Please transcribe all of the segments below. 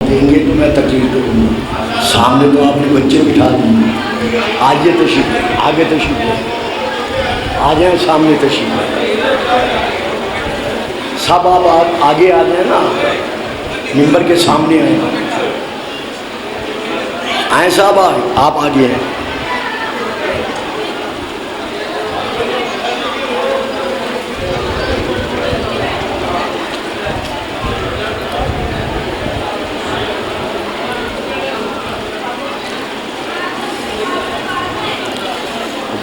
دیں گے تو میں تقریر کروں گا. سامنے تو آپ نے بچے بٹھا دیے. آئیے تشریف لیں, آگے تشریف لیں, آ جائیں سامنے تشریف لیں. سب آپ آگے آ جائیں نا, ممبر کے سامنے آئیں صاحب, آپ آگے ہیں.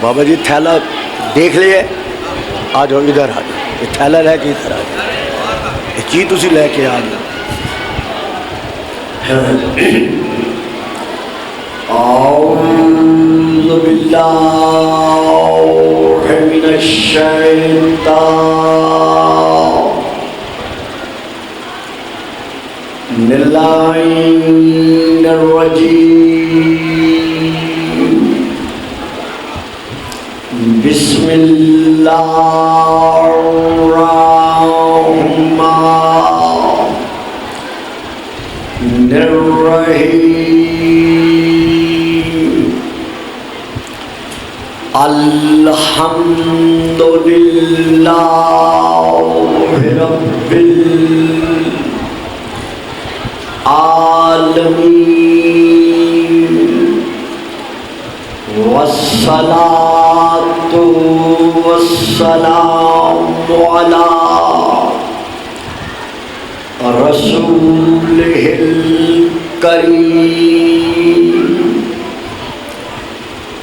بابا جی تھیلا دیکھ لیے, آ جاؤ ادھر آ جاؤ, یہ تھیلا لے کے ادھر آ جاؤ, یہ چیز تسی لے کے آ جاؤ. اعوذ باللہ من الشیطان اللعین الرجیم. بسم اللہ الرحمن الرحیم. الحمد للہ رب العالمین والصلاة والسلام علی رسولہ الکریم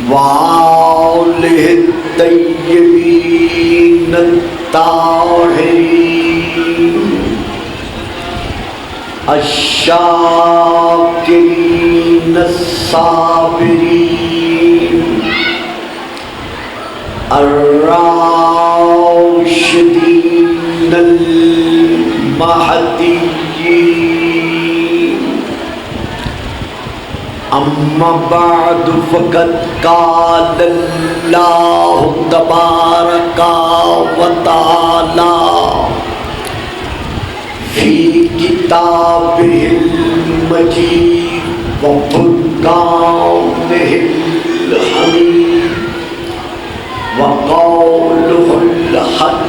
وآلہ الطیبین الطاہرین الشاکرین الصابرین الراشدین المہدیین. اما بعد فقد قال اللہ تبارک و تعالی فی کتابہ المجید وفرقانہ الحمید وقولہ الحق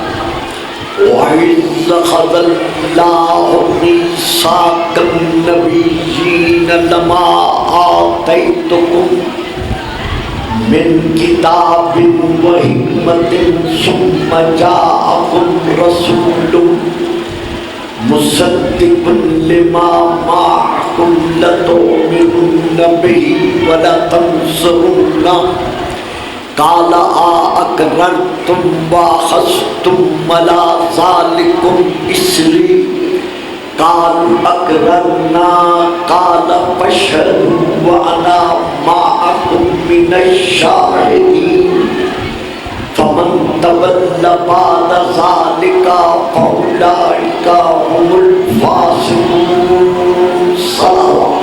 وَإِذْ أَخَذَ اللَّهُ مِيثَاقَ النَّبِيِّينَ لَمَا آتَيْتُكُم مِّن كِتَابٍ وَحِكْمَةٍ ثُمَّ جَاءَكُمْ رَسُولٌ مُصَدِّقٌ لِّمَا مَعَكُمْ لَتُؤْمِنُنَّ بِهِ وَلَتَنصُرُنَّهُ قال اقررتم واخذتم على ذلكم اصري قالوا اقررنا قال فاشهدوا وانا معكم من الشاهدين فمن تولى بعد ذلك فاولئك هم الفاسقون. صلوات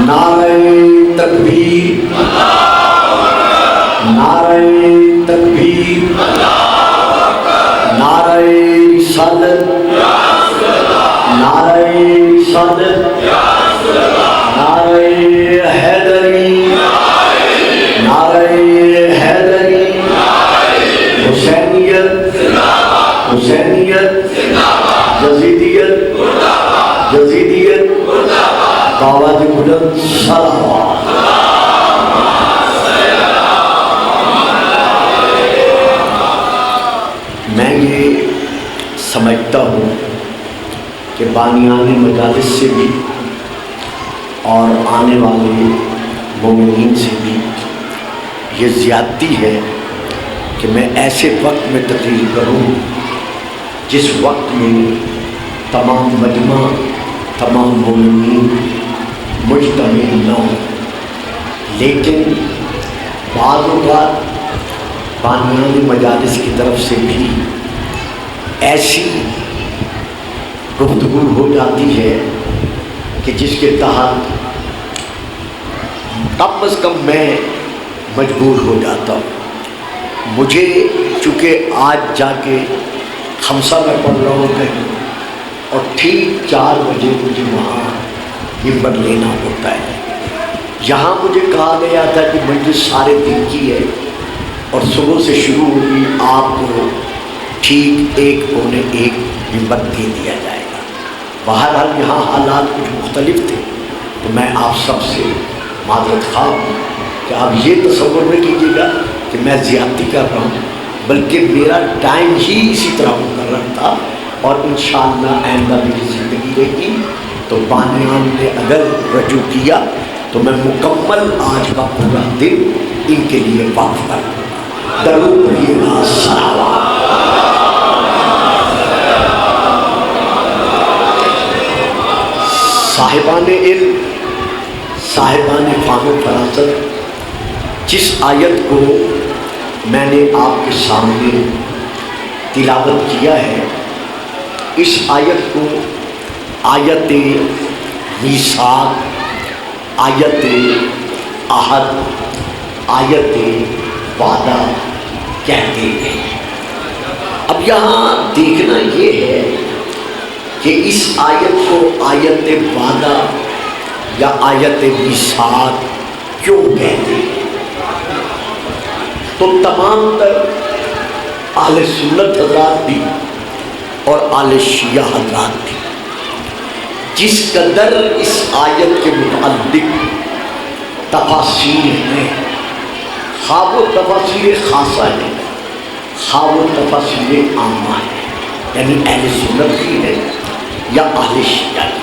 نعرہ تکبیر, نعرہ تکبیر, نعرہ رسالت, نعرہ رسالت, نعرہ حیدری, نعرہ حیدری. حسینیت, حسینیت, یزیدیت, یزیدیت, آواز بلند صلوات. میں یہ سمجھتا ہوں کہ بانیان مجالس سے بھی اور آنے والے مومنین سے بھی یہ زیادتی ہے کہ میں ایسے وقت میں تقریر کروں جس وقت میں تمام مجمع, تمام مومنین مجتمع نہ ہوں. لیکن بعض اوقات بانیان مجالس کی طرف سے بھی ایسی گفتگو ہو جاتی ہے کہ جس کے تحت کم از کم میں مجبور ہو جاتا ہوں. مجھے چونکہ آج جا کے خمسہ میں پڑھ رہا ہوں کہیں، اور ٹھیک 4 بجے مجھے وہاں ممبر لینا ہوتا ہے۔ یہاں مجھے کہا گیا تھا کہ مجلس سارے دن کی ہے اور صبح سے شروع ہوگی، آپ کو ٹھیک 1:45 ممبر دے دیا جائے گا۔ بہرحال یہاں حالات کچھ مختلف تھے، تو میں آپ سب سے معذرت خواہ ہوں کہ آپ یہ تصور نہ کیجیے گا کہ میں زیادتی کر رہا ہوں، بلکہ میرا ٹائم ہی اسی طرح مقرر تھا، اور انشاءاللہ آئندہ میری زندگی رہے گی تو بانیان نے اگر رجوع کیا تو میں مکمل آج کا پورا دن ان کے لیے وقف کر دوں گا۔ درود پڑھیے گا، صلوات۔ صاحبان علم، صاحبان فہم و فراست، جس آیت کو میں نے آپ کے سامنے تلاوت کیا ہے، اس آیت کو آیت میثاق، آیت عہد، آیت وعدہ کہتے ہیں۔ اب یہاں دیکھنا یہ ہے کہ اس آیت کو آیت وعدہ یا آیت میثاق کیوں کہتے ہیں؟ تو تمام تر اہل سنت حضرات بھی اور اہل شیعہ حضرات بھی جس قدر اس آیت کے متعلق تفاسیر ہیں، خواہ وہ تفاسیر خاصہ ہیں، خواہ وہ تفاسیر عامہ ہیں، یعنی اہل سنت کی ہے یا اہل شیعہ کی،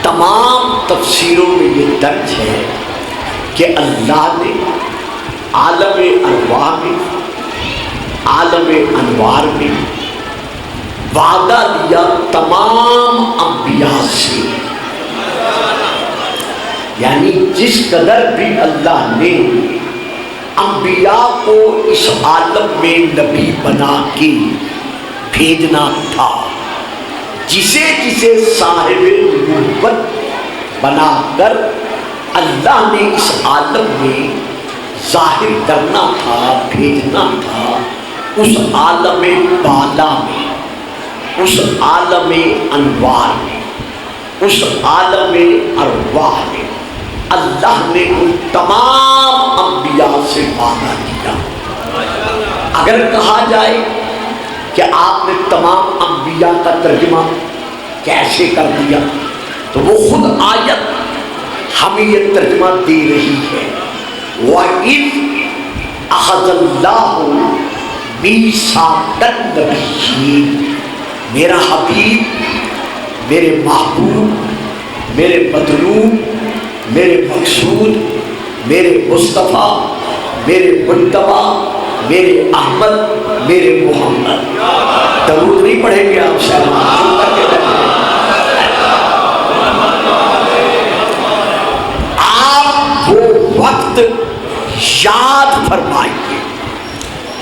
تمام تفسیروں میں یہ درج ہے کہ اللہ نے عالم ارواح میں، عالم انوار میں وعدہ دیا تمام انبیاء سے، یعنی جس قدر بھی اللہ نے انبیاء کو اس عالم میں نبی بنا کے بھیجنا تھا، جسے جسے صاحب نبوت بنا کر اللہ نے اس عالم میں ظاہر کرنا تھا، بھیجنا تھا، اس عالم بالا میں، اس عالم انوار میں، اس عالم ارواح میں اللہ نے ان تمام انبیاء سے وعدہ کیا۔ اگر کہا جائے کہ آپ نے تمام انبیاء کا ترجمہ کیسے کر دیا، تو وہ خود آیت ہمیں یہ ترجمہ دے رہی ہے، وَإِذْ أَخَذَ اللَّهُ مِيثَاقَ النَّبِيِّينَ، میرا حبیب، میرے محبوب، میرے مطلوب، میرے مقصود، میرے مصطفیٰ، میرے مجتبیٰ، میرے احمد، میرے محمد، درود نہیں پڑھیں گے آپ سے؟ آپ وہ وقت یاد فرمائیے۔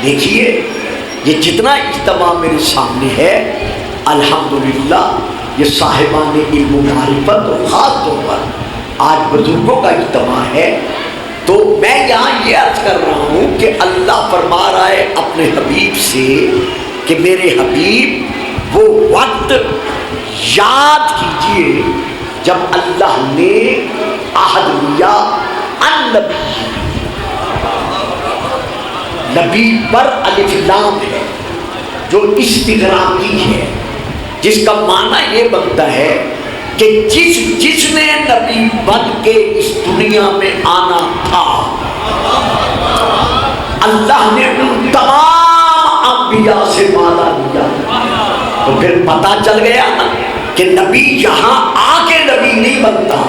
دیکھیے یہ جتنا اجتماع میرے سامنے ہے، الحمدللہ یہ صاحبان علم و معرفت اور خاص طور پر آج بزرگوں کا اجتماع ہے، تو میں یہاں یہ عرض کر رہا ہوں کہ اللہ فرما رہا ہے اپنے حبیب سے کہ میرے حبیب وہ وقت یاد کیجئے جب اللہ نے عہد لیا النبی، نبی پر الف لام ہے جو استغراقی ہے، جس کا معنی یہ بنتا ہے کہ جس نے نبی بن کے اس دنیا میں آنا تھا، اللہ نے ان تمام انبیاء سے وعدہ لیا، تو پھر پتہ چل گیا نا کہ نبی یہاں آ کے نبی نہیں بنتا۔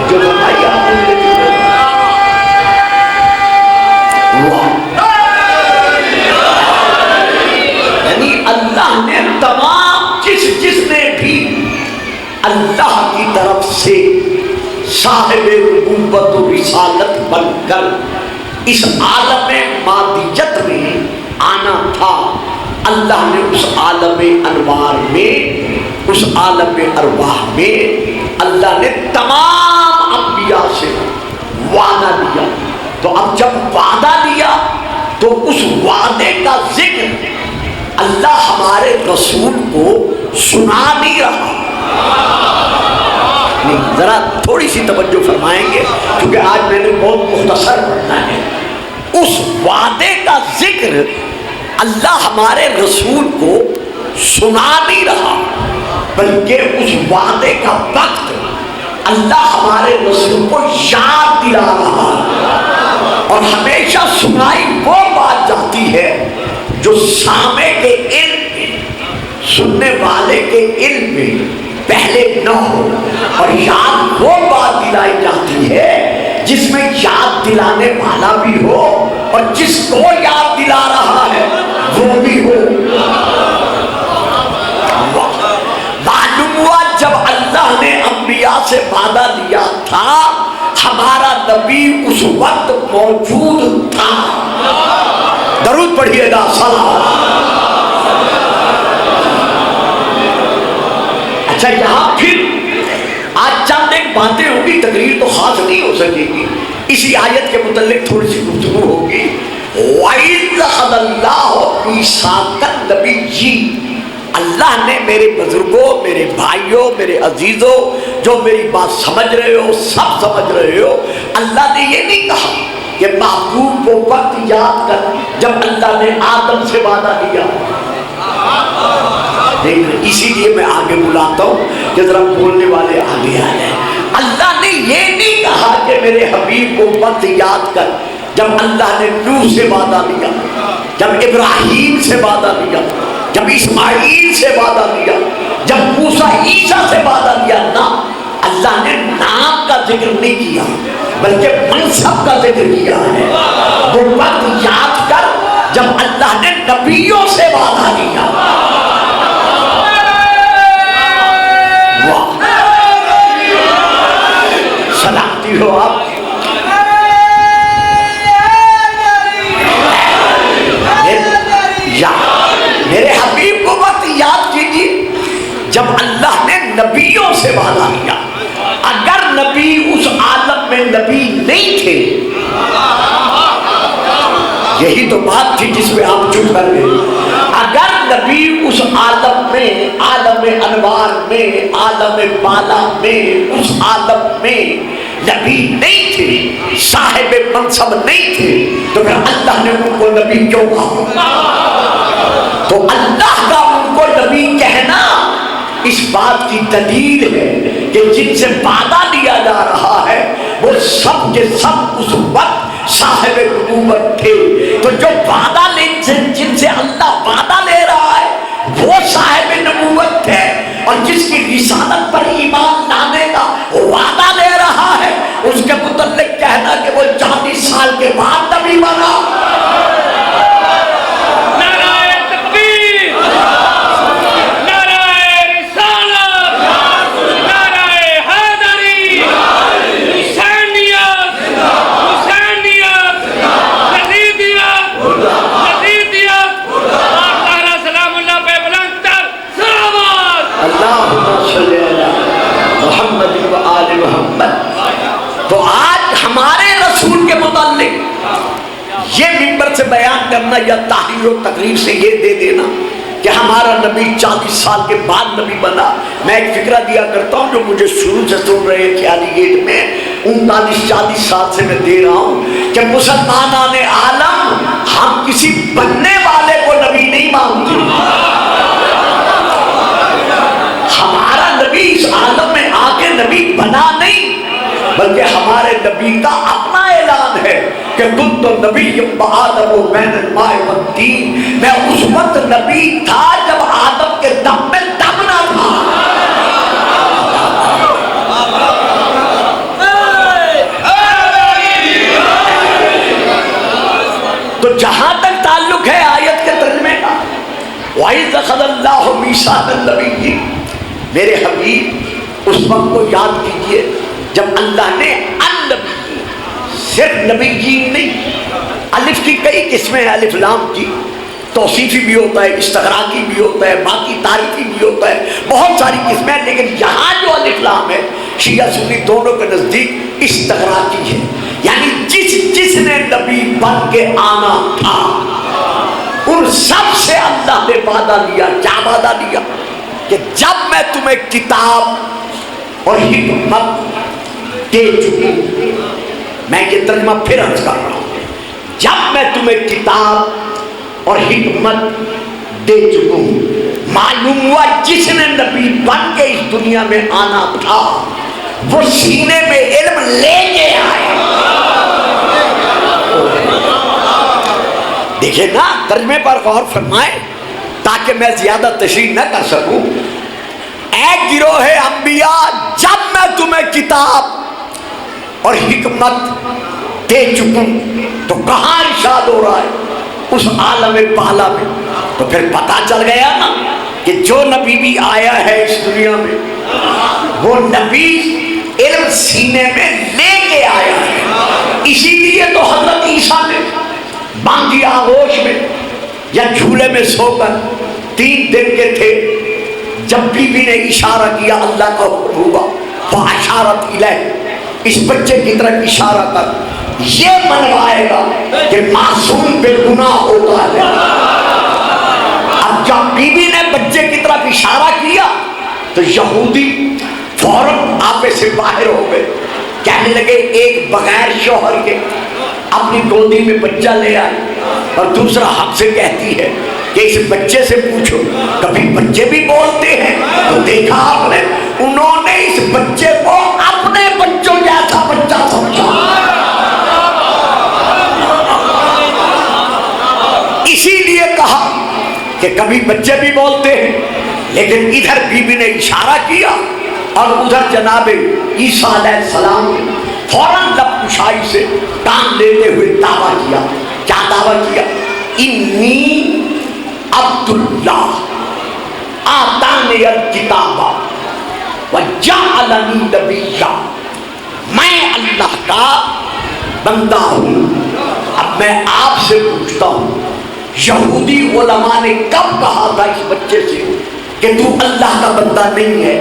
جو بتائی آپ نے یعنی اللہ نے تمام جس نے بھی اللہ کی طرف سے صاحب نبوت و رسالت بن کر اس عالم مادیت میں آنا تھا، اللہ نے اس عالم انوار میں، اس عالم ارواح میں اللہ نے تمام انبیاء سے وعدہ دیا۔ تو اب جب وعدہ دیا تو اس وعدے کا ذکر اللہ ہمارے رسول کو سنا نہیں رہا. نہیں، ذرا تھوڑی سی توجہ فرمائیں گے کیونکہ آج میں نے بہت مختصر پڑھنا ہے. اس وعدے کا ذکر اللہ ہمارے رسول کو سنا نہیں رہا، بلکہ اس وعدے کا وقت اللہ ہمارے رسول کو یاد دلا رہا. اور ہمیشہ سنائی وہ بات جاتی ہے جو سامع کے علم، سننے والے کے علم میں پہلے نہ ہو، اور یاد وہ بات دلائی جاتی ہے جس میں یاد دلانے والا بھی ہو اور جس کو یاد دلا رہا ہے وہ بھی ہو. معلوم ہوا جب اللہ نے انبیاء سے وعدہ لیا تھا ہمارا نبی اس وقت موجود تھا. درود پڑھیے گا صلوات. اچھا، یہاں پھر آج چند ایک باتیں ہوگی، تقریر تو خاص نہیں ہو سکے گی، اسی آیت کے متعلق تھوڑی سی گفتگو ہوگی. وَإِذْ أَخَذَ اللَّهُ مِيثَاقَ النَّبِيِّينَ، اللہ نے میرے بزرگوں، میرے بھائیوں، میرے عزیزوں، جو میری بات سمجھ رہے ہو، سب سمجھ رہے ہو، اللہ نے یہ نہیں کہا کہ محبوب کو وقت یاد کر جب اللہ نے آدم سے وعدہ لیا. اسی لیے میں آگے بلاتا ہوں کہ ذرا بولنے والے آگے آ جائیں. اللہ نے یہ نہیں کہا کہ میرے حبیب کو وقت یاد کر جب اللہ نے نوح سے وعدہ لیا، جب ابراہیم سے وعدہ لیا، جب اسماعیل سے وعدہ لیا، جب موسیٰ عیسیٰ سے وعدہ لیا. نہ، اللہ نے نام کا ذکر نہیں کیا بلکہ منصب کا ذکر کیا ہے. وہ وقت یاد کر جب اللہ نے نبیوں سے وعدہ لیا. سلامتی ہو آپ. میرے حبیب کو وقت یاد کیجیے جب اللہ نے نبیوں سے وعدہ لیا. اگر نبی اس عالم میں نبی نہیں تھے، یہی تو بات تھی جس میں آپ چپ کر گئے. اگر نبی اس عالم میں، عالم انوار میں، عالم بالا میں، اس عالم میں نبی نہیں تھے، صاحب منصب نہیں تھے، تو پھر اللہ نے ان کو نبی کیوں کہا؟ تو اللہ کا ان کو نبی کہنا اس بات کی دلیل ہے کہ جن سے وعدہ لیا جا رہا ہے وہ سب کے سب اس وقت صاحب نبوت تھے. تو جو وعدہ لے، جن سے اللہ وعدہ لے رہا ہے وہ صاحب نبوت تھے، اور جس کی رسالت پر ایمان لانے کا وعدہ لے رہا ہے اس کے متعلق کہنا کہ وہ 40 سال کے بعد نبی بنا. تو آج ہمارے رسول کے متعلق یہ منبر سے بیان کرنا یا تحریر و تقریر سے یہ دے دینا کہ ہمارا نبی 40 سال کے بعد نبی بنا. میں ایک فکرہ دیا کرتا ہوں جو مجھے شروع سے سن رہے ہیں خیالی گیٹ میں 39-40 سال سے میں دے رہا ہوں کہ مسلمانان عالم ہم کسی بننے والے کو نبی نہیں مانتے. ہمارا نبی اس عالم میں آ کے نبی بنا نہیں، بلکہ ہمارے نبی کا اپنا اعلان ہے کہ تم تو نبی آدم و بین الماء والطین. میں اس وقت نبی تھا جب آدم کے دم میں دم نہ تھا. تو جہاں تک تعلق ہے آیت کے ترجمے کا، وَإِذْ أَخَذَ اللَّهُ مِيثَاقَ النَّبِيِّينَ، میرے حبیب اس وقت کو یاد کیجئے جب اللہ نے النبی، صرف نبیین نہیں، الف کی کئی قسمیں ہیں، الف لام کی توصیفی بھی ہوتا ہے، استغراقی بھی ہوتا ہے، باقی تعریفی بھی ہوتا ہے، بہت ساری قسمیں ہیں. لیکن یہاں جو الف لام ہے شیعہ سنی دونوں کے نزدیک استغراقی ہے. یعنی جس نے نبی بن کے آنا تھا ان سب سے اللہ نے وعدہ لیا. کیا وعدہ لیا؟ کہ جب میں تمہیں کتاب اور حکمت دے چکوں. میں یہ ترجمہ پھر عرض کر رہا ہوں. جب میں تمہیں کتاب اور حکمت دے چکوں. معلوم ہوا جس نے نبی بن کے اس دنیا میں آنا تھا وہ سینے میں علم لے کے آئے. دیکھیں نا ترجمے پر غور فرمائیں تاکہ میں زیادہ تشریح نہ کر سکوں. اے گروہ انبیاء جب میں تمہیں کتاب اور حکمت دے چکوں تو کہاں ارشاد ہو رہا ہے؟ اس عالم بالا میں. تو پھر پتہ چل گیا نا کہ جو نبی بھی آیا ہے اس دنیا میں وہ نبی علم سینے میں لے کے آیا ہے. اسی لیے تو حضرت عیسیٰ نے بانگی آغوش میں یا جھولے میں سو کر 3 دن کے تھے جب بی بی نے اشارہ کیا اللہ کا حکم ہوا فَأَشَارَتْ إِلَيْهِ اس بچے کی طرف اشارہ کر یہ منوائے گا کہ معصوم بے گناہ ہوتا ہے. اب جب بی بی نے بچے کی طرف اشارہ کیا تو یہودی فوراً آپے سے باہر ہو گئے. کہنے لگے ایک بغیر شوہر کے اپنی گودی میں بچہ لے آئی اور دوسرا ہم سے کہتی ہے کہ اس بچے سے پوچھو. کبھی بچے بھی بولتے ہیں تو دیکھا آپ نے انہوں نے اس بچے کو اپنے بچوں جیسا بچہ سمجھا. اسی لیے کہا کہ کبھی بچے بھی بولتے ہیں. لیکن ادھر بی بی نے اشارہ کیا اور ادھر جناب عیسیٰ علیہ السلام فوراً لب کشائی سے کان لیتے ہوئے دعویٰ کیا. کیا دعویٰ کیا؟ انی عبداللہ آتانی الکتاب وجعلنی نبیا. میں اللہ کا بندہ ہوں. اب میں آپ سے پوچھتا ہوں یہودی علماء نے کب کہا تھا اس بچے سے کہ تو اللہ کا بندہ نہیں ہے؟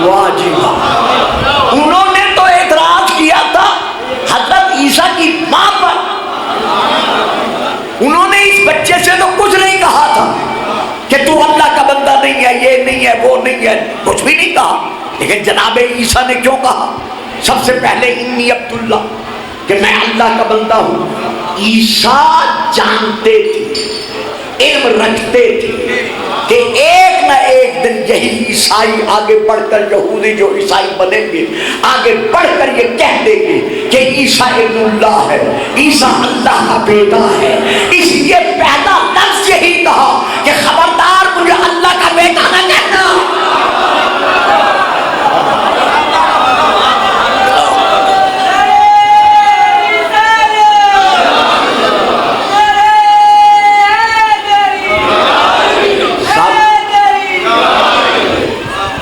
واہ جی واہ. انہوں نے تو اعتراض کیا تھا حضرت عیسیٰ کی ماں پر. انہوں نے اس بچے سے تو کچھ نہیں کہا تھا کہ تو اللہ کا بندہ نہیں ہے، یہ نہیں ہے، وہ نہیں ہے، کچھ بھی نہیں کہا. لیکن جناب عیسیٰ نے کیوں کہا؟ سب سے پہلے انی عبداللہ کہ میں اللہ کا بندہ ہوں. عیسیٰ جانتے تھے، علم رکھتے تھے کہ ایک نہ ایک دن یہی عیسائی آگے بڑھ کر یہودی جو عیسائی بنیں گے آگے بڑھ کر یہ کہہ دیں گے کہ عیسیٰ ابن اللہ ہے، عیسیٰ اللہ کا بیٹا ہے. اس لیے پہلا لفظ یہی کہا کہ خبردار مجھے اللہ کا بیٹا نہ کہنا.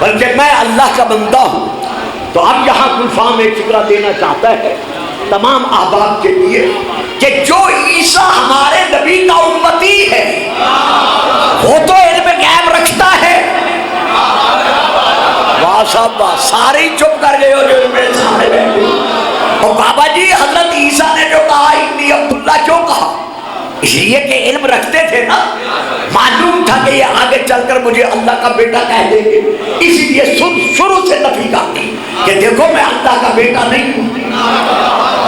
بلکہ میں اللہ کا بندہ ہوں. تو اب یہاں گلفام ایک فکرہ دینا چاہتا ہے تمام احباب کے لیے کہ جو عیسیٰ ہمارے نبی کا امتی ہے وہ تو علم غیب رکھتا ہے. واہ صاحب واہ. سارے ہی چپ کر گئے ہو جو میرے سامنے بیٹھے. اور بابا جی حضرت عیسیٰ نے جو کہا انی عبداللہ کیوں کہا؟ اس لیے کہ علم رکھتے تھے نا. معلوم تھا کہ یہ آگے چل کر مجھے اللہ کا بیٹا کہہ دیں گے. اسی لیے شروع سے نفی کرتی کہ دیکھو میں اللہ کا بیٹا نہیں ہوں،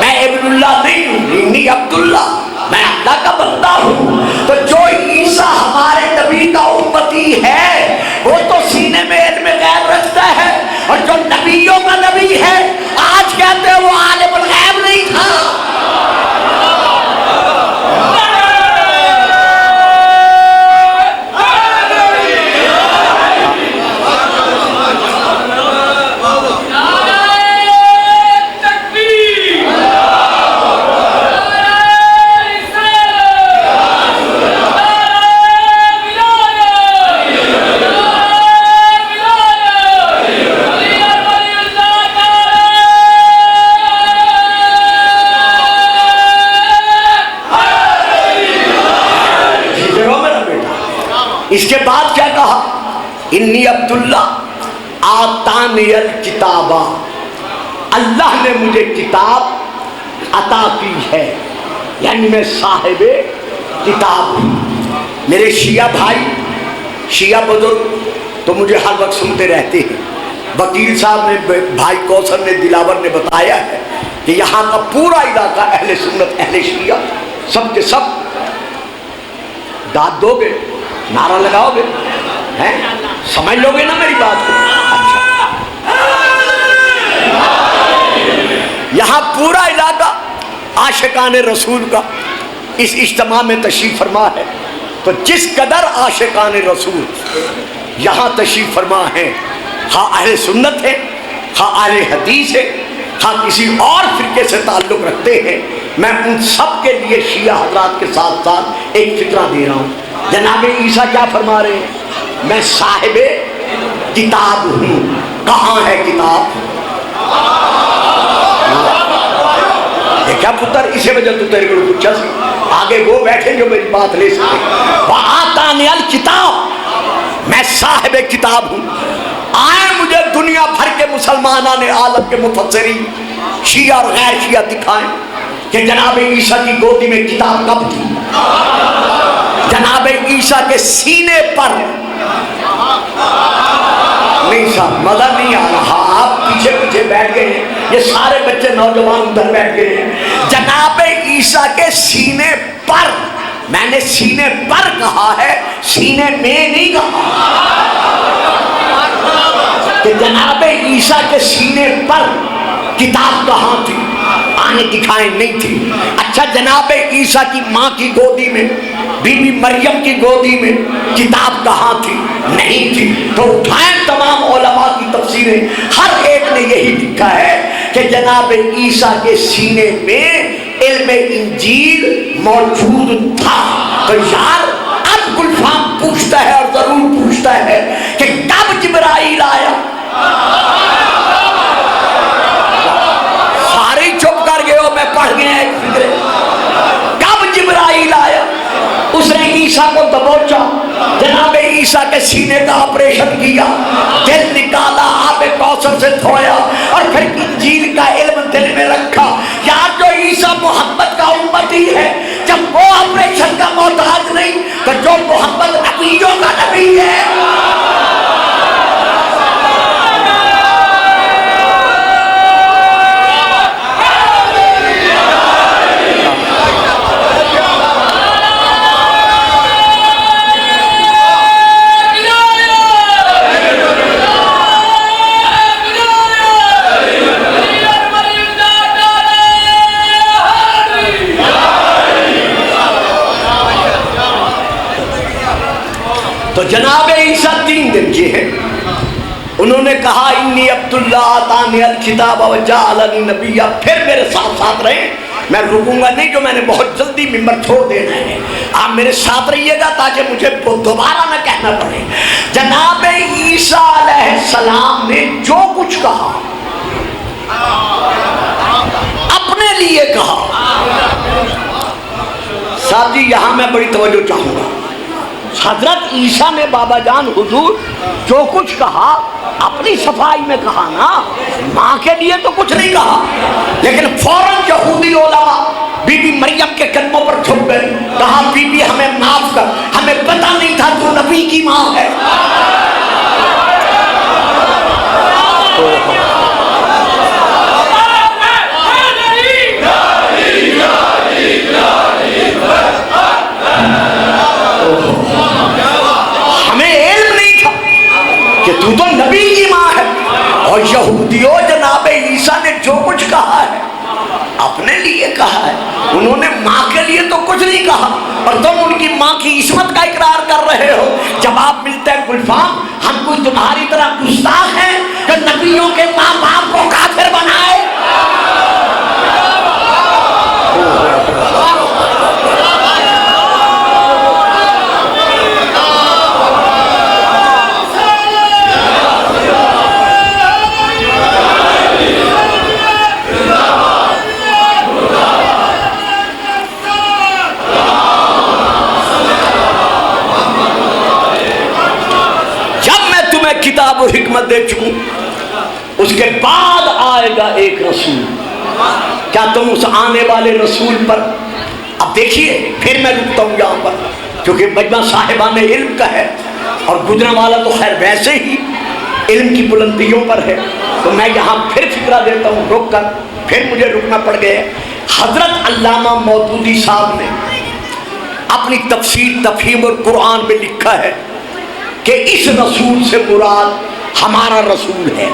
میں ابن اللہ نہیں ہوں، انی عبداللہ میں اللہ کا بندہ ہوں. تو جو عیسیٰ ہمارے نبی کا امتی ہے وہ تو سینے میں علم غیب رکھتا ہے. اور جو نبیوں کا نبی ہے آج کہتے ہیں وہ عالم الغیب نہیں تھا. اس کے بعد کیا کہا؟ انی عبداللہ آتانی الکتابہ اللہ نے مجھے کتاب عطا کی ہے، یعنی میں صاحب کتاب ہوں۔ میرے شیعہ بھائی، شیعہ بزرگ تو مجھے ہر وقت سنتے رہتے ہیں۔ وکیل صاحب نے، بھائی کوثر نے، دلاور نے بتایا ہے کہ یہاں کا پورا علاقہ اہل سنت، اہل شیعہ سب کے سب داد دو گے، نعرہ لگاؤ گے، ہیں سمجھ لو گے نا میری بات کو؟ اچھا، یہاں پورا علاقہ عاشقان رسول کا اس اجتماع میں تشریف فرما ہے۔ تو جس قدر عاشقان رسول یہاں تشریف فرما ہیں، خواہ اہل سنت ہے، خواہ اہل حدیث ہے، خواہ کسی اور فرقے سے تعلق رکھتے ہیں، میں ان سب کے لیے شیعہ حضرات کے ساتھ ساتھ ایک فکرہ دے رہا ہوں۔ جناب عیسیٰ کیا فرما رہے ہیں؟ میں صاحب کتاب ہوں۔ کہاں ہے کتاب؟ دیکھا پتر، اسی وجہ تو تیرے کو پوچھا سی، آگے وہ بیٹھے جو میری بات لے سکے۔ وَآتَانِيَ الْكِتَابَ، میں صاحب کتاب ہوں۔ آئے مجھے دنیا بھر کے مسلمانان عالم کے مفسرین شیعہ اور غیر شیعہ دکھائیں کہ جناب عیسیٰ کی گودی میں کتاب کب تھی؟ جناب عیسیٰ کے سینے پر نہیں صاحب، مزہ نہیں آ رہا، آپ پیچھے پیچھے بیٹھ گئے ہیں، یہ سارے بچے نوجوان ادھر بیٹھ گئے ہیں۔ جناب عیسیٰ کے سینے پر، میں نے سینے پر کہا ہے، سینے میں نہیں کہا، کہ جناب عیسیٰ کے سینے پر کتاب کہاں تھی؟ آنے دکھائیں نہیں تھی۔ اچھا، جناب عیسیٰ کی ماں کی گودی میں، بی بی مریم کی گودی میں کتاب کہاں تھی؟ نہیں تھی۔ تو اٹھائیں تمام علماء کی تفسیریں، ہر ایک نے یہی لکھا ہے کہ جناب عیسیٰ کے سینے میں علم انجیل موجود تھا۔ تو یار اب گلفام پوچھتا ہے، اور ضرور پوچھتا ہے کہ کب جبرائیل آیا؟ سارے چپ کر گئے ہو، میں پڑھ گیا ایک فکرے۔ کب جبرائیل آیا؟ اس نے عیسیٰ کو دبوچا، جناب عیسیٰ کے سینے کا آپریشن کیا، دل نکالا، آب کوثر سے دھویا، اور پھر انجیل کا علم دل میں رکھا۔ یار جو عیسیٰ محمد کا امتی ہے، جب وہ آپریشن کا محتاج نہیں، تو جو محمد نبیوں کا نبی ہے، تو جناب عیسیٰ 3 دن کے ہیں۔ انہوں نے کہا انی عبداللہ آتانی الکتاب وجعلنی نبیا، پھر میرے ساتھ ساتھ رہیں، میں رکوں گا نہیں جو میں نے بہت جلدی ممبر چھوڑ دینا ہے، آپ میرے ساتھ رہیے گا تاکہ مجھے دوبارہ نہ کہنا پڑے۔ جناب عیسیٰ علیہ السلام نے جو کچھ کہا اپنے لیے کہا۔ صاحب جی یہاں میں بڑی توجہ چاہوں گا، حضرت عیسیٰ نے بابا جان حضور جو کچھ کہا اپنی صفائی میں کہا نا، ماں کے لیے تو کچھ نہیں کہا، لیکن فوراً یہودی علماء بی بی مریم کے قدموں پر جھک گئے، کہا بی بی ہمیں معاف کر، ہمیں پتہ نہیں تھا تو نبی کی ماں ہے۔ ہمیں علم نہیں تھا کہ تو نبی کی ماں ہے۔ اور یہودیوں جناب عیسیٰ نے جو کچھ کہا ہے اپنے لیے کہا ہے، انہوں نے ماں کے لیے تو کچھ نہیں کہا، اور تم ان کی ماں کی عصمت کا اقرار کر رہے ہو۔ جب آپ ملتے ہیں گلفام، ہم کوئی تمہاری طرح گستاخ ہیں کہ نبیوں کے ماں باپ کو کافر بنائے؟ کتاب و حکمت دے چکوں، اس کے بعد آئے گا ایک رسول. کیا تم اس آنے والے رسول پر؟ اب دیکھیے پھر میں رکتا ہوں یہاں پر کیونکہ مجمع صاحبان علم کا ہے اور گزرنے والا تو خیر ویسے ہی علم کی بلندیوں پر ہے، تو میں یہاں پھر فکرہ دیتا ہوں رک کر، پھر مجھے رکنا پڑ گیا. حضرت علامہ مودودی صاحب نے اپنی تفسیر تفہیم القرآن میں لکھا ہے کہ اس رسول سے مراد ہمارا رسول ہے.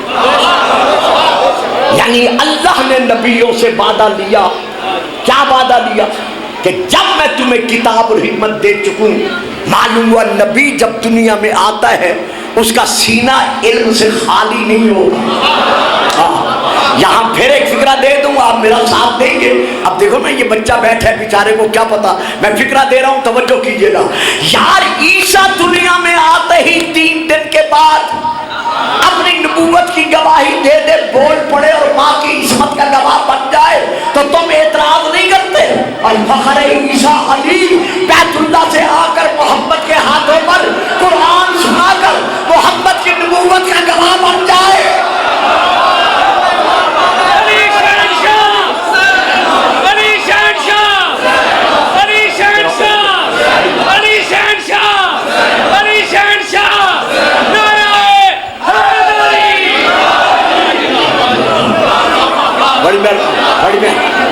یعنی اللہ نے نبیوں سے وعدہ لیا. کیا وعدہ لیا؟ کہ جب میں تمہیں کتاب اور حکمت دے چکوں، معلوم ہوا نبی جب دنیا میں آتا ہے اس کا سینہ علم سے خالی نہیں ہوگا. یہاں پھر ایک فکرہ دے دوں، آپ میرا ساتھ دیں گے. اب دیکھو نا یہ بچہ بیٹھا ہے بیچارے کو کیا پتا، میں فکرہ دے رہا ہوں توجہ کیجئے گا. یار عیسیٰ دنیا میں آتے ہی 3 دن کے بعد اپنی نبوت کی گواہی دے دے، بول پڑے اور ماں کی عصمت کا گواہ بن جائے تو تم اعتراض نہیں کرتے؟ اور فخر عیسیٰ علی بیت اللہ سے آ کر محمد کے ہاتھوں پر قرآن سنا کر محمد کی نبوت کا گواہ بن جائے.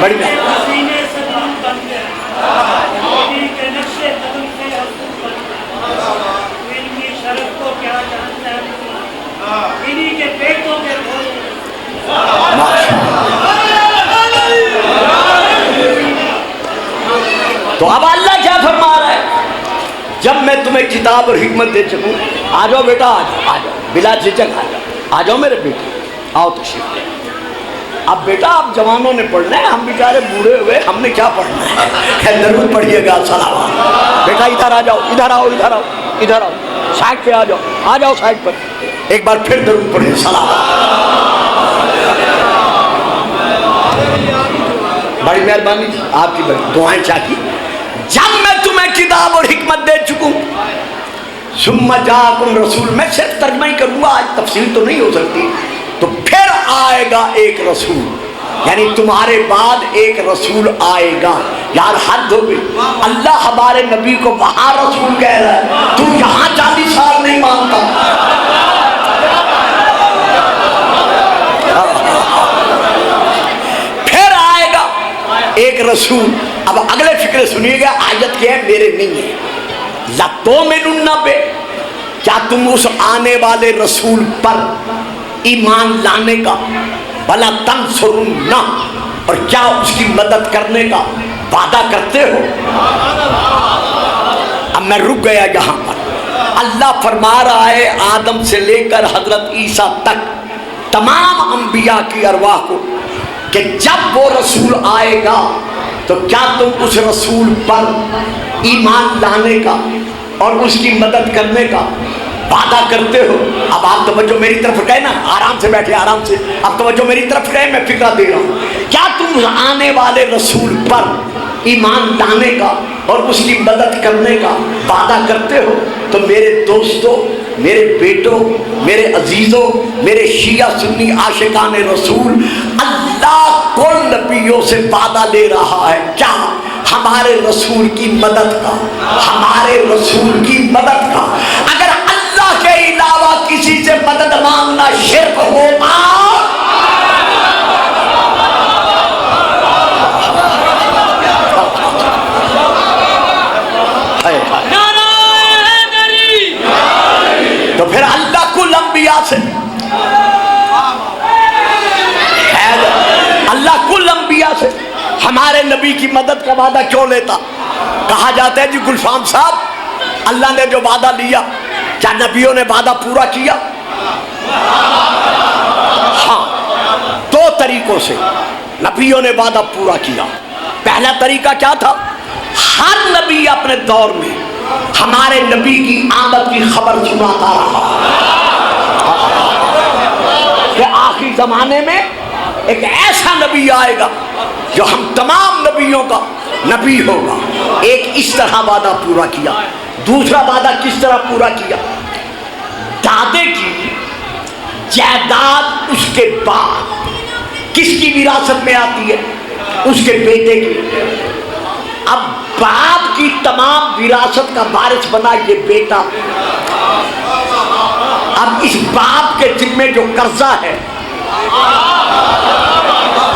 بڑی بڑی تو اب اللہ کیا فرما رہا ہے؟ جب میں تمہیں کتاب اور حکمت دے چکوں، آ جاؤ بیٹا، آ جاؤ بلا جھجک، آ جاؤ میرے بیٹے، آؤ تشریف لے. اب بیٹا آپ جوانوں نے پڑھنا ہے، ہم بیچارے بوڑھے ہوئے ہم نے کیا پڑھنا ہے؟ خیر ضرور پڑھیے گا. سلام بیٹا، ادھر آ جاؤ، ادھر آؤ، ادھر آؤ، ادھر آؤ، سائڈ پہ آ جاؤ، آ جاؤ سائڈ پر. ایک بار پھر ضرور پڑھیں سلام. بڑی مہربانی آپ کی، بڑی دعائیں چاہیے. جب میں تمہیں کتاب اور حکمت دے چکوں، ثم جاءکم رسول، میں صرف ترجمہ ہی کروں گا، آج تفصیل تو نہیں ہو سکتی. تو پھر آئے گا ایک رسول، یعنی تمہارے بعد ایک رسول آئے گا. یار حد ہو گئی، اللہ ہمارے نبی کو وہاں رسول کہہ رہا ہے، تو یہاں 40 سال نہیں مانتا. پھر آئے گا ایک رسول. اب اگلے فکرے سنیے گا، آیت کیا ہے؟ میرے نہیں ہے. لَتُؤْمِنُنَّ بِهِ، کیا تم اس آنے والے رسول پر ایمان لانے کا، بلا تنصرنہ، اور کیا اس کی مدد کرنے کا وعدہ کرتے ہو؟ اب میں رک گیا یہاں پر. اللہ فرما رہا ہے آدم سے لے کر حضرت عیسیٰ تک تمام انبیاء کی ارواح کو کہ جب وہ رسول آئے گا تو کیا تم اس رسول پر ایمان لانے کا اور اس کی مدد کرنے کا وعدہ کرتے ہو؟ اب آپ توجہ میری طرف گئے نا، آرام سے بیٹھے، آرام سے. اب توجہ میری طرف گئے، میں فکرہ دے رہا ہوں. کیا تم آنے والے رسول پر ایمان لانے کا اور اس کی مدد کرنے کا وعدہ کرتے ہو؟ تو میرے دوستوں، میرے بیٹوں، میرے عزیزوں، میرے شیعہ سنی عاشقان رسول، اللہ کل نبیوں سے وعدہ لے رہا ہے. کیا؟ ہمارے رسول کی مدد کا، ہمارے رسول کی مدد کا. اگر اللہ کے علاوہ کسی سے مدد مانگنا شرک ہوگا، تو پھر اللہ کل انبیاء سے، اللہ کل انبیاء سے ہمارے نبی کی مدد کا وعدہ کیوں لیتا؟ کہا جاتا ہے جی گلفام صاحب، اللہ نے جو وعدہ لیا کیا نبیوں نے وعدہ پورا کیا؟ ہاں، 2 طریقوں سے نبیوں نے وعدہ پورا کیا. پہلا طریقہ کیا تھا؟ ہر نبی اپنے دور میں ہمارے نبی کی آمد کی خبر سناتا رہا کہ آخری زمانے میں ایک ایسا نبی آئے گا جو ہم تمام نبیوں کا نبی ہوگا. ایک اس طرح وعدہ پورا کیا. دوسرا وعدہ کس طرح پورا کیا؟ دادے کی جائیداد اس کے بعد کس کی وراثت میں آتی ہے؟ اس کے بیٹے کی۔ اب باپ کی تمام وراثت کا وارث بنا یہ بیٹا۔ اب اس باپ کے ذمے جو قرضہ ہے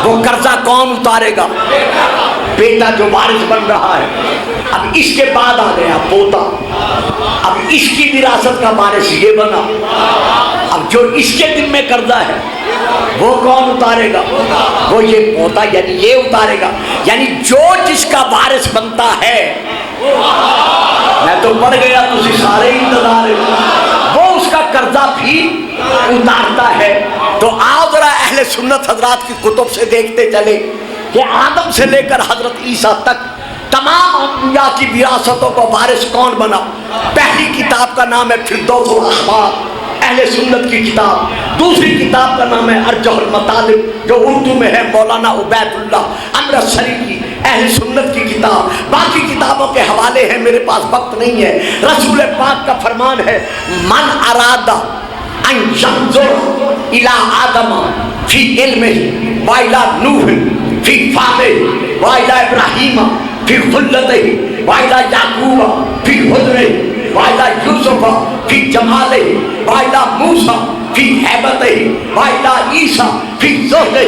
وہ قرضہ کون اتارے گا؟ بیٹا جو وارث بن رہا ہے۔ اب اس کے بعد آ گیا پوتا، اب اس کی وراثت کا وارث یہ بنا۔ اب جو اس کے ذمے قرضہ ہے وہ کون اتارے گا؟ وہ یہ پوتا یعنی یہ اتارے گا۔ یعنی جو جس کا وارث بنتا ہے، میں تو پڑھ گیا تسی سارے انتظار وہ اس کا قرضہ بھی اتارتا ہے۔ تو آؤ ذرا اہل سنت حضرات کی کتب سے دیکھتے چلے کہ آدم سے لے کر حضرت عیسیٰ تک تمام انبیاء کی وراثتوں کو وارث کون بنا۔ پہلی کتاب کا نام ہے فردوس الاحبار، اہل سنت کی کتاب۔ دوسری کتاب کا نام ہے ارجح المطالب، جو اردو میں ہے مولانا عبید اللہ امرتسری کی اہل سنت کی کتاب۔ باقی کتابوں کے حوالے ہیں، میرے پاس وقت نہیں ہے۔ رسول پاک کا فرمان ہے من ارادہ ان ینظر الی آدم فی علمہ و الی نوح فی فہمہ و الی ابراہیم فی خلتہ و الی یعقوب فی حضرہ و الی یوسف فی جمالہ و الی موسیٰ فی ہیبتہ و الی عیسیٰ فی ظہرہ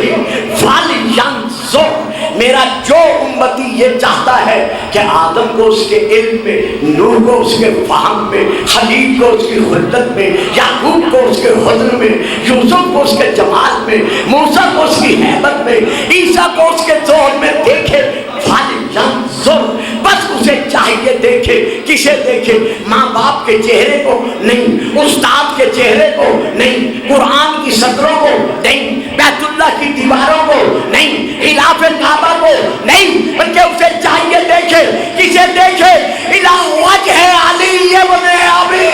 فلینظر۔ میرا جو امتی یہ چاہتا ہے کہ آدم کو اس کے علم میں، نوح کو اس کے فہم میں، خلیل کو اس کی خلت میں، یعقوب کو اس کے حضر میں، یوسف کو اس کے جمال میں، موسیٰ کو اس کی ہیبت میں، عیسیٰ کو اس کے ظہر میں دیکھے۔ فلینظر، بس اسے چاہیے دیکھے۔ کسے دیکھے؟ ماں باپ کے چہرے کو نہیں، استاد کے چہرے کو نہیں، قرآن کی صدروں کو نہیں، بیت اللہ کی دیواروں کو نہیں، خلاف کعبہ کو نہیں، بلکہ اسے چاہیے دیکھے۔ کسے دیکھے؟ الی وجہ علی ابن ابی۔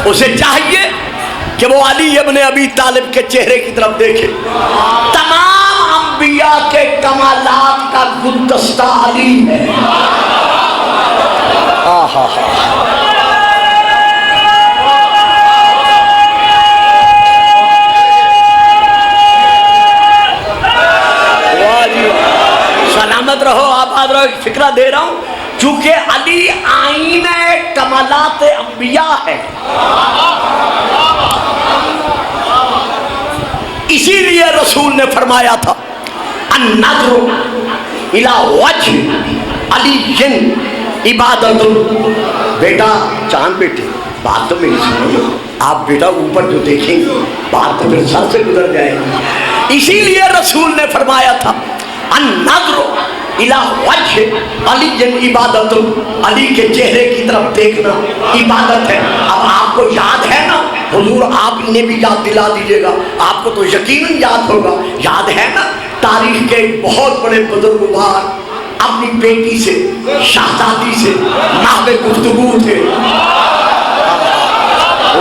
اسے چاہیے کہ وہ علی ابن ابی طالب کے چہرے کی طرف دیکھے۔ تمام انبیاء کے کمالات کا گلدستہ علی ہے۔ سلامت رہو، آباد رہو، فکرہ دے رہا ہوں چونکہ علی آئینہ کمالات انبیاء ہے۔ اسی لیے رسول نے فرمایا تھا النظر الی وجہ علی عبادت۔ بیٹا چاند بیٹے بات تو میری سنو، آپ بیٹا اوپر جو دیکھیں گے بات تو پھر سر سے گزر جائے گی۔ اسی لیے رسول نے فرمایا تھا النظر الی وجہ علی عبادت، علی کے چہرے کی طرف دیکھنا عبادت ہے۔ اب آپ کو یاد ہے نا حضور، آپ انہیں بھی یاد دلا دیجئے گا، آپ کو تو یقیناً یاد ہوگا، یاد ہے نا تاریخ کے بہت بڑے بزرگوار اپنی بیٹی سے، شہزادی سے محو گفتگو تھے۔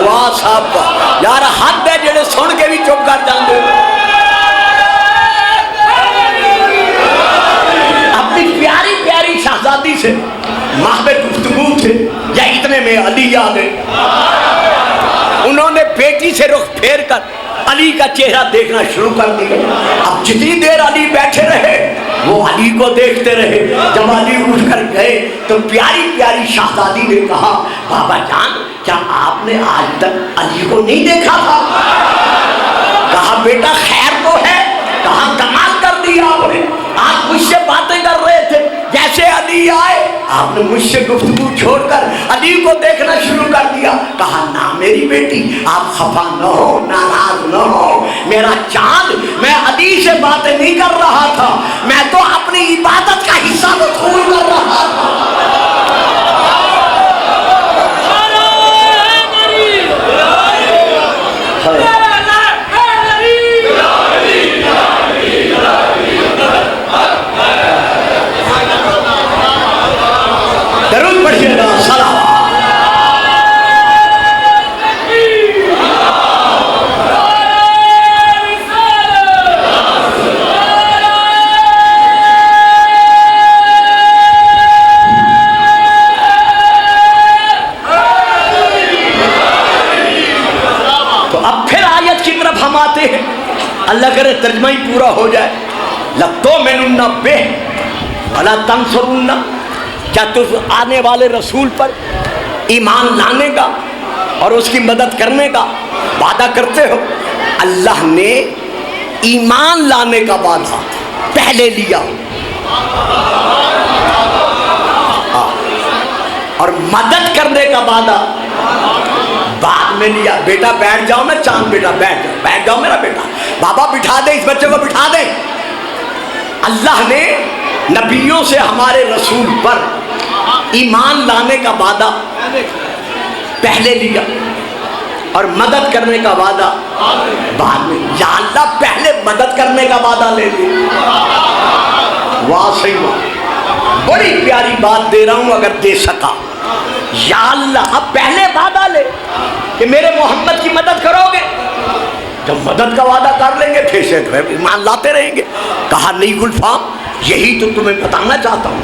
واہ صاحب یار حد ہے جڑے سن کے بھی چپ کر جاندے۔ پیاری پیاری شہزادی سے محو گفتگو تھے، یا اتنے میں علی آ گئے۔ انہوں نے بیٹی سے رخ پھیر کر علی کا چہرہ دیکھنا شروع کر دیا۔ اب جتنی دیر علی بیٹھے رہے وہ علی کو دیکھتے رہے۔ جب علی اٹھ کر گئے تو پیاری پیاری شہزادی نے کہا بابا جان کیا آپ نے آج تک علی کو نہیں دیکھا تھا؟ کہا بیٹا خیر تو ہے، کہا کمال کر دیا آپ نے، آپ مجھ سے باتیں کر رہے تھے، جیسے علی آئے آپ نے مجھ سے گفتگو چھوڑ کر علی کو دیکھنا شروع کر دیا۔ کہا نہ میری بیٹی آپ خفا نہ ہو، ناراض نہ ہو، میرا چاند میں علی سے باتیں نہیں کر رہا تھا، میں تو اپنی عبادت کا حصہ وصول کر رہا تھا۔ درود پڑھیے گا، سلام۔ ترجمہ ہی پورا ہو جائے، لَتُؤْمِنُنَّ بِهِ وَلَا تَنْصُرُنَّ، کیا تم آنے والے رسول پر ایمان لانے کا اور اس کی مدد کرنے کا وعدہ کرتے ہو؟ اللہ نے ایمان لانے کا وعدہ پہلے لیا اور مدد کرنے کا وعدہ بعد میں لیا۔ بیٹا بیٹھ جاؤ نا، چاند بیٹا بیٹھ جاؤ میرا بیٹا، بابا بٹھا دے اس بچے کو، بٹھا دے۔ اللہ نے نبیوں سے ہمارے رسول پر ایمان لانے کا وعدہ پہلے لیا اور مدد کرنے کا وعدہ بعد میں۔ یا اللہ پہلے مدد کرنے کا وعدہ لے لیا۔ واہ صحیح بات، بڑی پیاری بات دے رہا ہوں اگر دے سکا۔ یا اللہ اب پہلے وعدہ لے کہ میرے محمد کی مدد کرو گے، جب مدد کا وعدہ کر لیں گے پھر سے ایمان لاتے رہیں گے۔ کہا نہیں گلفام، یہی تو تمہیں بتانا چاہتا ہوں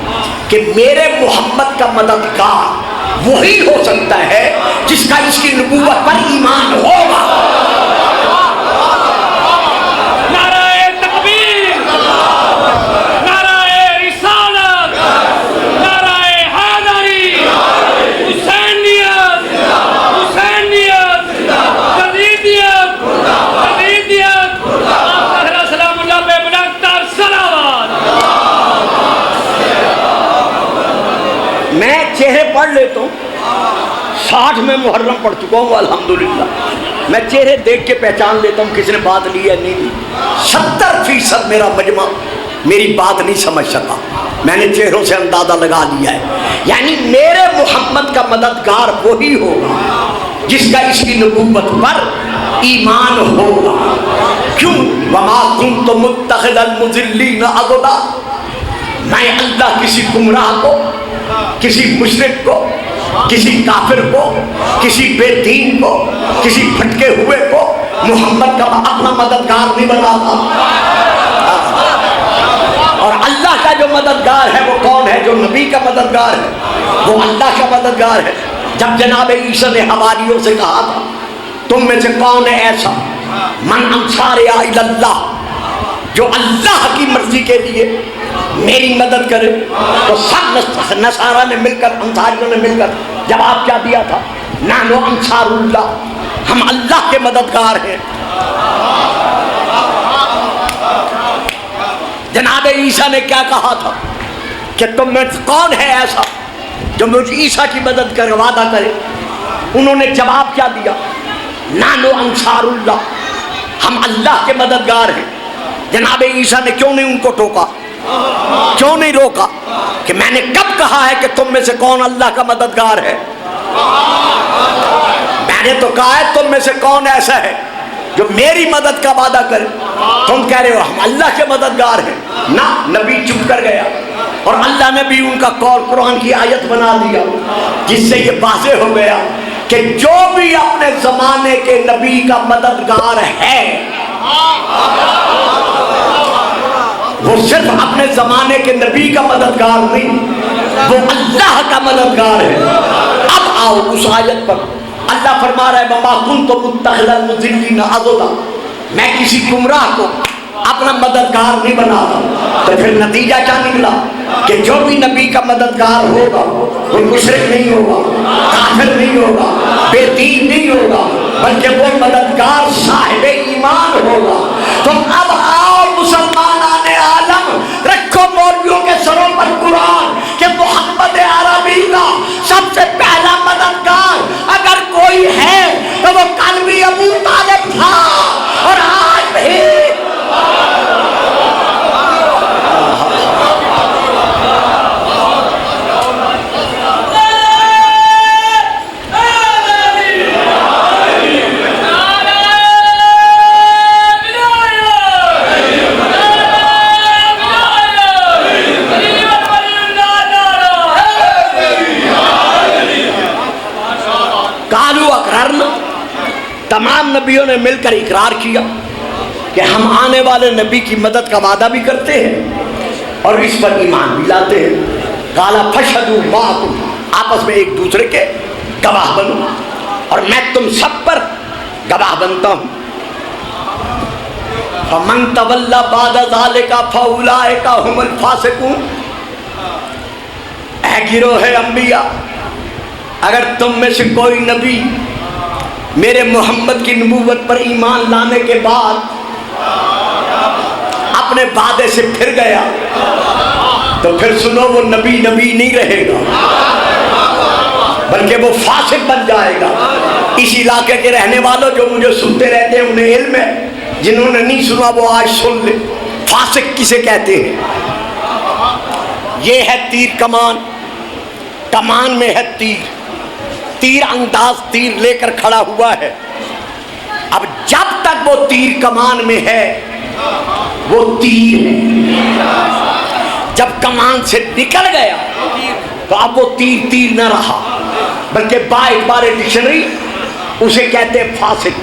کہ میرے محمد کا مددگار وہی ہو سکتا ہے جس کا اس کی نبوت پر ایمان ہوگا۔ نعرہ تکبیر، نعرہ رسالت، نعرہ حیدری، حسینیت، حسینیت، یزیدیت، یزیدیت، آقا سلام اللہ پہ بلندتر صلوات۔ میں چہرے پڑھ لیتا ہوں، 60 میں محرم پڑھ چکا ہوں الحمدللہ، میں چہرے دیکھ کے پہچان لیتا ہوں کس نے بات لی ہے نہیں لی۔ 70% میرا مجمع میری بات نہیں سمجھ سکا، میں نے چہروں سے اندازہ لگا لیا ہے۔ یعنی میرے محمد کا مددگار وہی ہوگا جس کا اس کی نبوت پر ایمان ہوگا۔ کیوں؟ وَمَا كُنْتُ مُتَّخِذَ الْمُضِلِّينَ عَضُدًا، میں اللہ کسی گمراہ کو، کسی مشرک کو، کسی کافر کو، کسی بے دین کو، کسی بھٹکے ہوئے کو محمد کا اپنا مددگار نہیں بناتا۔ اور اللہ کا جو مددگار ہے وہ کون ہے؟ جو نبی کا مددگار ہے وہ اللہ کا مددگار ہے۔ جب جناب عیسیٰ نے حواریوں سے کہا تھا تم میں سے کون ہے ایسا من انصار الی اللہ، جو اللہ کی مرضی کے لیے میری مدد کرے، تو سب نصارہ نے مل کر، انصاریوں نے مل کر جواب کیا دیا تھا؟ نحن انصار اللہ، ہم اللہ کے مددگار ہیں۔ جناب عیسیٰ نے کیا کہا تھا کہ تم میں کون ہے ایسا جو مجھ عیسیٰ کی مدد کر وعدہ کرے؟ انہوں نے جواب کیا دیا؟ نحن انصار اللہ، ہم اللہ کے مددگار ہیں۔ جناب عیسیٰ نے کیوں نہیں ان کو ٹوکا، کیوں نہیں روکا کہ میں نے کب کہا ہے کہ تم میں سے کون اللہ کا مددگار ہے؟ میں نے تو کہا ہے تم میں سے کون ایسا ہے جو میری مدد کا وعدہ کرے، تم کہہ رہے ہو ہم اللہ کے مددگار ہیں۔ نہ، نبی چپ کر گیا اور اللہ نے بھی ان کا قول قرآن کی آیت بنا دیا، جس سے یہ واضح ہو گیا کہ جو بھی اپنے زمانے کے نبی کا مددگار ہے وہ صرف اپنے زمانے کے نبی کا مددگار نہیں، وہ اللہ کا مددگار ہے۔ اب آؤ اس آیت پر، اللہ فرما رہا ہے وَمَا كُنْتُ مُتَّخِذَ الْمُضِلِّينَ عَضُدًا، میں کسی گمراہ کو اپنا مددگار نہیں بناتا۔ تو پھر نتیجہ کیا نکلا کہ جو بھی نبی کا مددگار ہوگا وہ مشرک نہیں ہوگا، کافر نہیں ہوگا، بے دین نہیں ہوگا، بلکہ وہ مددگار صاحب ایمان ہوگا۔ تو اب آؤ مسلمان عالم، رکھو مولویوں کے سروں پر قرآن کہ محمد عربی کا سب سے پہلا مددگار اگر کوئی ہے تو وہ کل بھی ابو طالب تھا اور آج بھی۔ تمام نبیوں نے مل کر اقرار کیا کہ ہم آنے والے نبی کی مدد کا وعدہ بھی کرتے ہیں اور اس پر ایمان بھی لاتے ہیں۔ قال فاشهدوا معكم، آپس میں ایک دوسرے کے گواہ بنو اور میں تم سب پر گواہ بنتا ہوں۔ فمن تولی بعد ذلک فاولئک هم الفاسقون۔ اے گروہ انبیاء، اگر تم میں سے کوئی نبی میرے محمد کی نبوت پر ایمان لانے کے بعد اپنے وعدے سے پھر گیا تو پھر سنو، وہ نبی نہیں رہے گا، بلکہ وہ فاسق بن جائے گا۔ اس علاقے کے رہنے والوں جو مجھے سنتے رہتے ہیں انہیں علم ہے، جنہوں نے نہیں سنا وہ آج سن لے۔ فاسق کسے کہتے ہیں؟ یہ ہے تیر کمان، کمان میں ہے تیر انداز تیر لے کر کھڑا ہوا ہے۔ اب جب تک وہ تیر کمان میں ہے وہ تیر ہے، جب کمان سے نکل گیا تو اب وہ تیر نہ رہا، بلکہ باعتبار ڈکشنری اسے کہتے فاسق،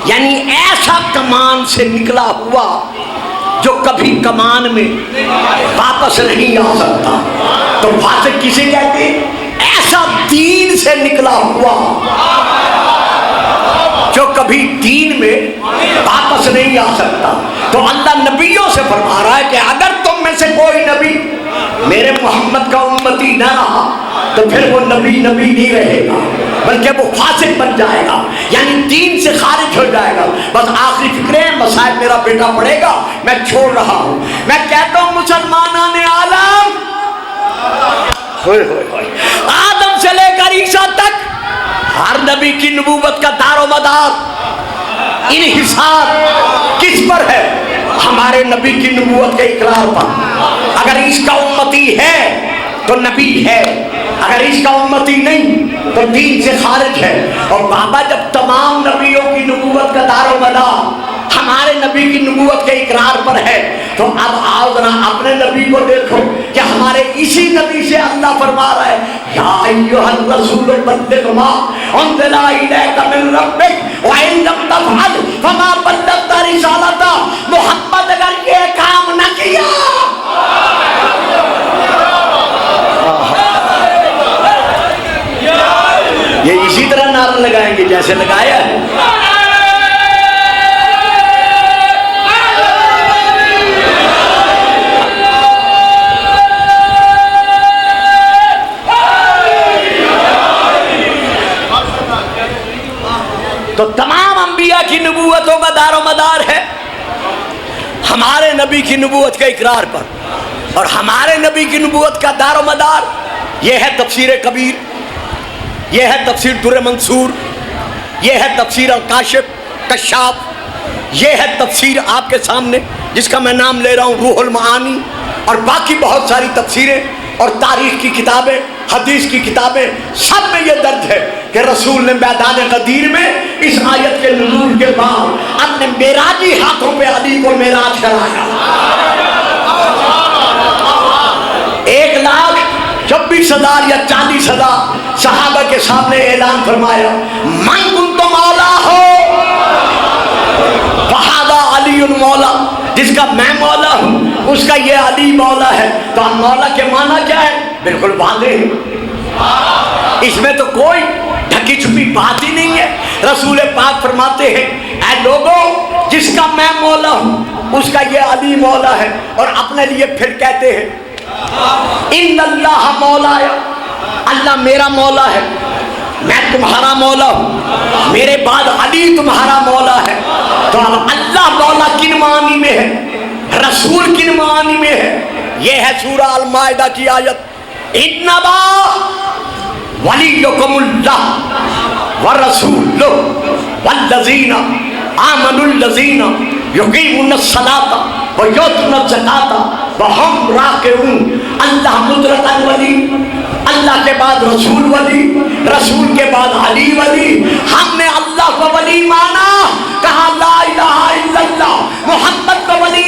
یعنی ایسا کمان سے نکلا ہوا جو کبھی کمان میں واپس نہیں آ سکتا۔ تو فاسق کسے کہتے ہیں؟ ایسا دین سے نکلا ہوا جو کبھی دین میں واپس نہیں آ سکتا۔ تو اللہ نبیوں سے فرما رہا ہے کہ اگر تم میں سے کوئی نبی میرے محمد کا امتی نہ رہا تو پھر وہ نبی نہیں رہے گا، بلکہ وہ فاسق بن جائے گا، یعنی دین سے خارج ہو جائے گا۔ بس آخری فکریں مسائل میرا بیٹا پڑھے گا، میں چھوڑ رہا ہوں۔ میں کہتا ہوں مسلمانان عالم، آدم سے لے کر عیسیٰ تک ہر نبی کی نبوت کا دار و مدار انحصار کس پر ہے؟ ہمارے نبی کی نبوت کے اقرار پر۔ اگر اس کا امتی ہے تو نبی ہے، اگر اس کا امتی نہیں تو دین سے خارج ہے۔ اور بابا جب تمام نبیوں کی نبوت کا دار و مدار ہمارے نبی کی نبوت کے اقرار پر ہے تو اب آؤ ذرا اپنے نبی کو دیکھو کہ ہمارے اسی نبی سے اللہ فرما رہا ہے یا ایھا الرسول بلغ ما انزل الیک من ربک وان لم تفعل فما بلغت رسالتہ۔ محمد اگر یہ کام نہ کیا، یہ اسی طرح نعرہ لگائیں گے جیسے لگایا ہے۔ تو تمام انبیاء کی نبوتوں کا دار و مدار ہے ہمارے نبی کی نبوت کے اقرار پر، اور ہمارے نبی کی نبوت کا دار و مدار یہ ہے تفسیر کبیر، یہ ہے تفسیر در منصور، یہ ہے تفسیر الکاشف کشاف، یہ ہے تفسیر آپ کے سامنے جس کا میں نام لے رہا ہوں روح المعانی، اور باقی بہت ساری تفسیریں اور تاریخ کی کتابیں، حدیث کی کتابیں، سب میں یہ درج ہے کہ رسول نے میدان غدیر میں اس آیت کے نزول کے بعد اپنے معراجی ہاتھوں پہ علی کو معراج کرایا۔ 1,26,000 یا 40,000 صحابہ کے سامنے اعلان فرمایا من کنت مولا ہو فہذا علی مولا، جس کا میں مولا ہوں اس کا یہ علی مولا ہے۔ تو اب مولا کے معنی کیا ہے؟ بالکل واضح ہے، اس میں تو کوئی ڈھکی چھپی بات ہی نہیں ہے۔ رسول پاک فرماتے ہیں اے لوگوں، جس کا میں مولا ہوں اس کا یہ علی مولا ہے، اور اپنے لیے پھر کہتے ہیں ان اللہ مولا، اللہ میرا مولا ہے، میں تمہارا مولا ہوں، میرے بعد علی تمہارا مولا ہے۔ تو اب اللہ مولا کن معنی میں ہے، رسول کن معنی میں ہے؟ یہ ہے سورہ المائدہ کی آیت انما ولیکم اللہ ورسولہ والذین آمنوا الذین یقیمون الصلاۃ ویؤتون الزکاۃ وہم راکعون۔ اللہ مطلقاً ولی، اللہ کے بعد رسول ولی، رسول کے بعد علی ولی۔ ہم نے اللہ کو ولی مانا، کہا لا الہ الا اللہ، محمد کو ولی